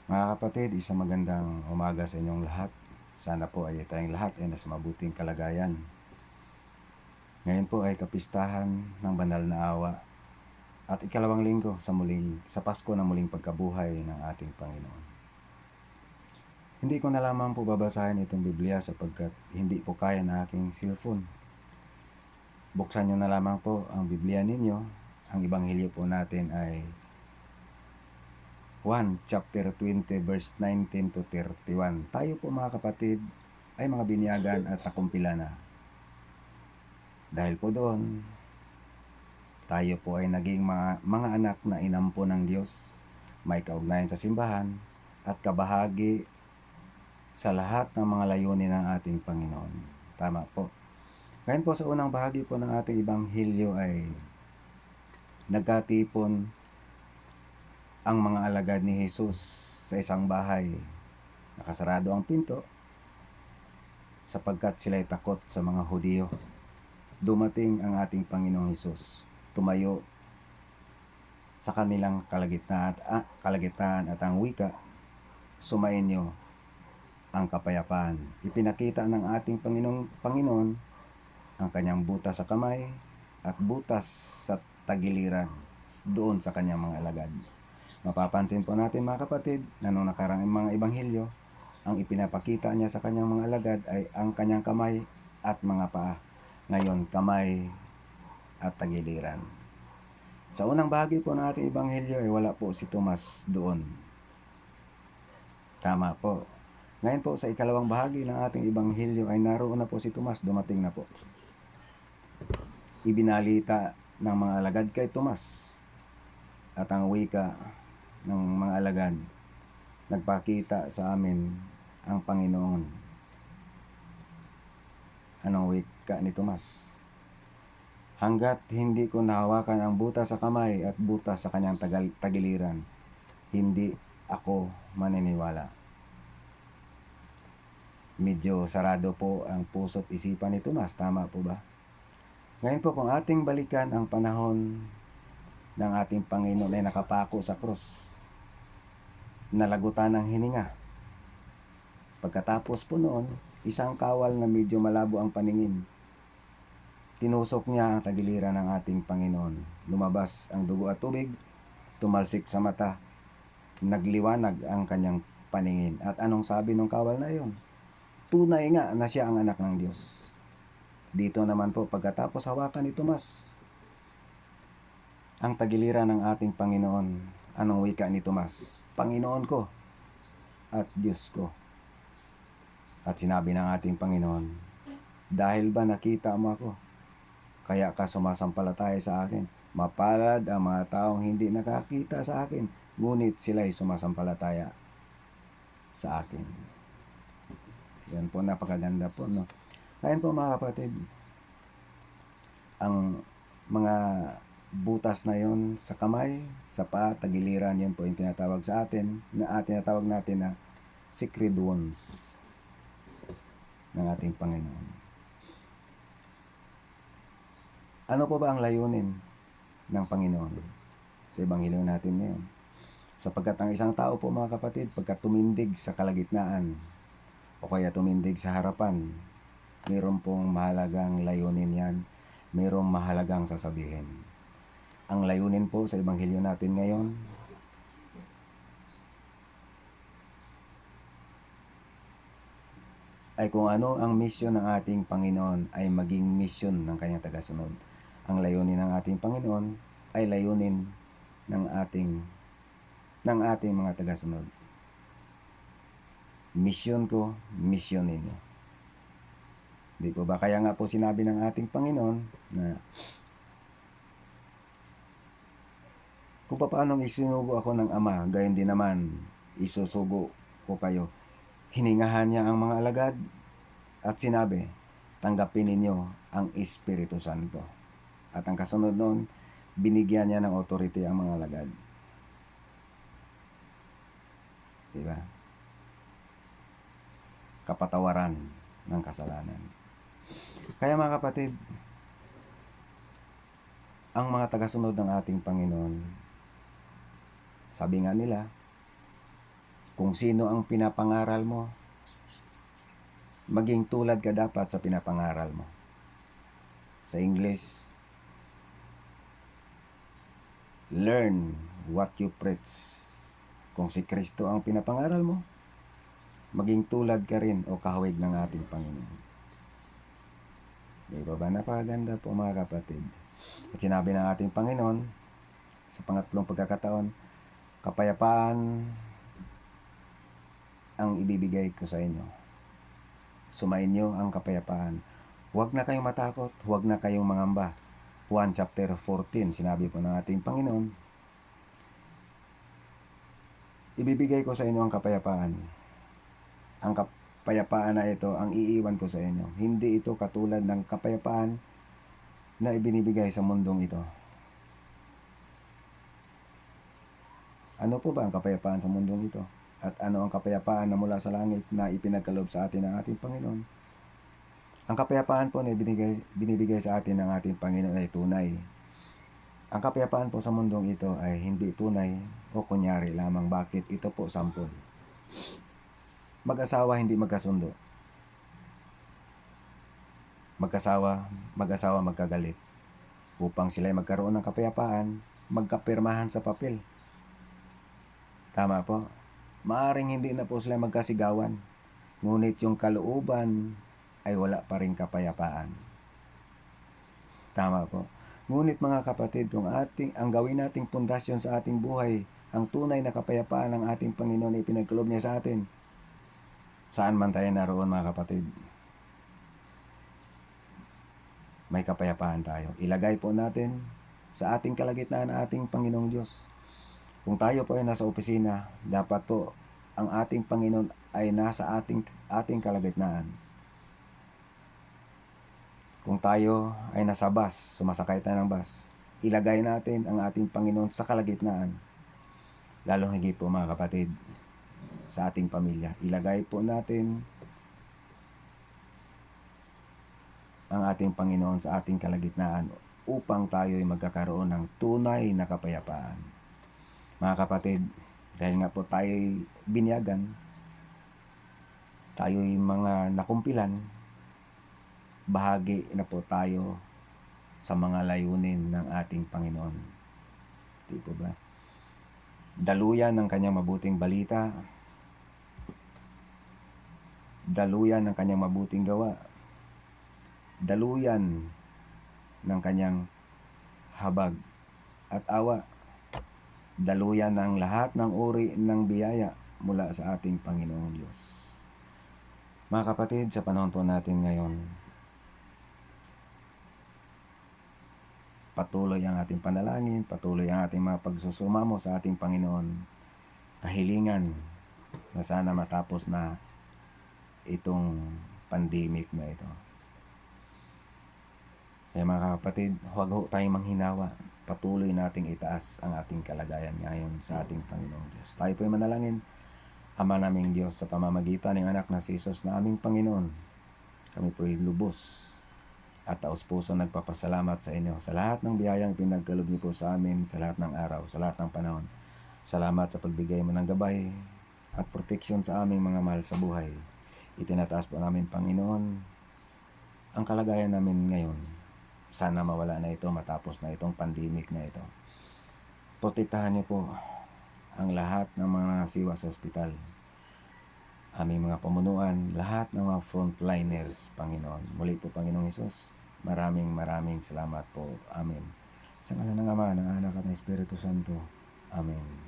Mga kapatid, isang magandang umaga sa inyong lahat. Sana po ay tayong lahat ay nasa mabuting kalagayan. Ngayon po ay kapistahan ng banal na awa at ikalawang linggo sa Pasko na muling pagkabuhay ng ating Panginoon. Hindi ko na lamang po babasahin itong Biblia sapagkat hindi po kaya ng aking cellphone. Buksan nyo na lamang po ang Biblia ninyo. Ang Ebanghelyo po natin ay 1 chapter 20 verse 19 to 31. Tayo po mga kapatid ay mga binyagan at nakumpila na. Dahil po doon, tayo po ay naging mga anak na inampo ng Diyos, may kaugnayan sa simbahan at kabahagi sa lahat ng mga layunin ng ating Panginoon. Tama po. Ngayon po sa unang bahagi po ng ating Ebanghelyo ay nagkatipon ang mga alagad ni Jesus sa isang bahay. Nakasarado ang pinto sapagkat sila'y takot sa mga Hudyo. Dumating ang ating Panginoong Hesus, tumayo sa kanilang kalagitnaan at ang wika, sumainyo ang kapayapaan. Ipinakita ng ating Panginoon ang kanyang butas sa kamay at butas sa tagiliran doon sa kanyang mga alagad. Mapapansin po natin mga kapatid na nung nakarang mga ebanghelyo, ang ipinapakita niya sa kanyang mga alagad ay ang kanyang kamay at mga paa. Ngayon, kamay at tagiliran. Sa unang bahagi po ng ating ebanghelyo ay wala po si Tomas doon. Tama po. Ngayon po sa ikalawang bahagi ng ating ebanghelyo ay naroon na po si Tomas, dumating na po. Ibinalita ng mga alagad kay Tomas at ang wika ng mga alagad, nagpakita sa amin ang Panginoon. Anong wika ni Tomas? Hanggat hindi ko nahawakan ang butas sa kamay at butas sa kanyang tagiliran, hindi ako maniniwala. Medyo sarado po ang puso't isipan ni Tomas, tama po ba? Ngayon po kung ating balikan ang panahon ng ating Panginoon ay nakapako sa krus, nalagutan ng hininga. Pagkatapos po noon, isang kawal na medyo malabo ang paningin. Tinusok niya ang tagiliran ng ating Panginoon. Lumabas ang dugo at tubig, tumalsik sa mata, nagliwanag ang kanyang paningin. At anong sabi ng kawal na iyon? Tunay nga na siya ang anak ng Diyos. Dito naman po, pagkatapos hawakan ni Tomas ang tagiliran ng ating Panginoon, anong wika ni Tomas? Panginoon ko at Diyos ko. At sinabi ng ating Panginoon, dahil ba nakita mo ako, kaya ka sumasampalataya sa akin? Mapalad ang mga taong hindi nakakita sa akin, ngunit sila'y sumasampalataya sa akin. Yan po, napakaganda po, no? Ngayon po mga kapatid, ang mga butas na yon sa kamay, sa paa, tagiliran, yun po yung tinatawag sa atin, tinatawag natin na secret wounds ng ating Panginoon. Ano po ba ang layunin ng Panginoon sa ebanghelyo natin ngayon? Sapagkat ang isang tao po mga kapatid, pagka tumindig sa kalagitnaan o kaya tumindig sa harapan, mayroon pong mahalagang layunin yan, mayroong mahalagang sasabihin. Ang layunin po sa ebanghelyo natin ngayon ay kung ano ang misyon ng ating Panginoon ay maging misyon ng kanyang tagasunod. Ang layunin ng ating Panginoon ay layunin ng ating mga tagasunod. Misyon ko, misyon ninyo. Di po ba? Kaya nga po sinabi ng ating Panginoon na kung paano isinugo ako ng Ama, gayon din naman isusugo ko kayo. Hiningahan niya ang mga alagad at sinabi, tanggapin ninyo ang Espiritu Santo. At ang kasunod noon, binigyan niya ng authority ang mga alagad. Diba? Kapatawaran ng kasalanan. Kaya mga kapatid, ang mga tagasunod ng ating Panginoon, sabi nga nila, Kung sino ang pinapangaral mo, maging tulad ka dapat sa pinapangaral mo. Sa English, learn what you preach. Kung si Kristo ang pinapangaral mo, maging tulad ka rin o kahawig ng ating Panginoon. Di ba napakaganda po mga kapatid? At sinabi ng ating Panginoon sa pangatlong pagkakataon, kapayapaan ang ibibigay ko sa inyo. Sumainyo ang kapayapaan. Huwag na kayong matakot, huwag na kayong mangamba. Juan chapter 14, sinabi po ng ating Panginoon, ibibigay ko sa inyo ang kapayapaan. Ang kapayapaan na ito ang iiwan ko sa inyo. Hindi ito katulad ng kapayapaan na ibinibigay sa mundong ito. Ano po ba ang kapayapaan sa mundong ito? At ano ang kapayapaan na mula sa langit na ipinagkaloob sa atin ng ating Panginoon? Ang kapayapaan po na binibigay sa atin ng ating Panginoon ay tunay. Ang kapayapaan po sa mundong ito ay hindi tunay o kunyari lamang. Bakit? Ito po sampol. Mag-asawa hindi magkasundo. Mag-asawa magkagalit. Upang sila magkaroon ng kapayapaan, magkapirmahan sa papel. Tama po. Maaring hindi na po sila magkasigawan. Ngunit yung kalooban ay wala pa rin kapayapaan. Tama po. Ngunit mga kapatid, kung ang gawin nating pundasyon sa ating buhay, ang tunay na kapayapaan ng ating Panginoon ay pinagkaloob niya sa atin, saan man tayo naroon mga kapatid, may kapayapaan tayo. Ilagay po natin sa ating kalagitnaan ang ating Panginoong Diyos. Kung tayo po ay nasa opisina, dapat po ang ating Panginoon ay nasa ating kalagitnaan. Kung tayo ay nasa bus, sumasakay tayo ng bus, ilagay natin ang ating Panginoon sa kalagitnaan. Lalong higit po mga kapatid, sa ating pamilya. Ilagay po natin ang ating Panginoon sa ating kalagitnaan upang tayo ay magkakaroon ng tunay na kapayapaan. Mga kapatid, dahil nga po tayo ay binyagan, tayo ay mga nakumpilan, bahagi na po tayo sa mga layunin ng ating Panginoon. Di po ba? Daluyan ng kanyang mabuting balita, daluyan ng kanyang mabuting gawa, daluyan ng kanyang habag at awa, daluyan ng lahat ng uri ng biyaya mula sa ating Panginoong Diyos. Mga kapatid, sa panahon po natin ngayon, patuloy ang ating panalangin, patuloy ang ating mga pagsusumamo sa ating Panginoon. Kahilingan na sana matapos na itong pandemic na ito. Kaya mga kapatid, huwag ho tayong manghinawa. Patuloy nating itaas ang ating kalagayan ngayon sa ating Panginoong Diyos. Tayo po'y manalangin. Ama naming Diyos, sa pamamagitan ng anak na si Jesus na aming Panginoon, kami po'y lubos at taos-puso nagpapasalamat sa inyo sa lahat ng biyayang pinagkaloob niyo po sa amin sa lahat ng araw, sa lahat ng panahon. Salamat sa pagbigay mo ng gabay at proteksyon sa aming mga mahal sa buhay. Itinataas po namin, Panginoon, ang kalagayan namin ngayon. Sana mawala na ito matapos na itong pandemic na ito. Protektahan niyo po ang lahat ng mga nasiwa sa ospital, aming mga pamunuan, lahat ng mga frontliners, Panginoon. Muli po, Panginoong Hesus, maraming salamat po. Amen. Sa ngalan ng Ama, ng Anak at ng Espiritu Santo. Amen.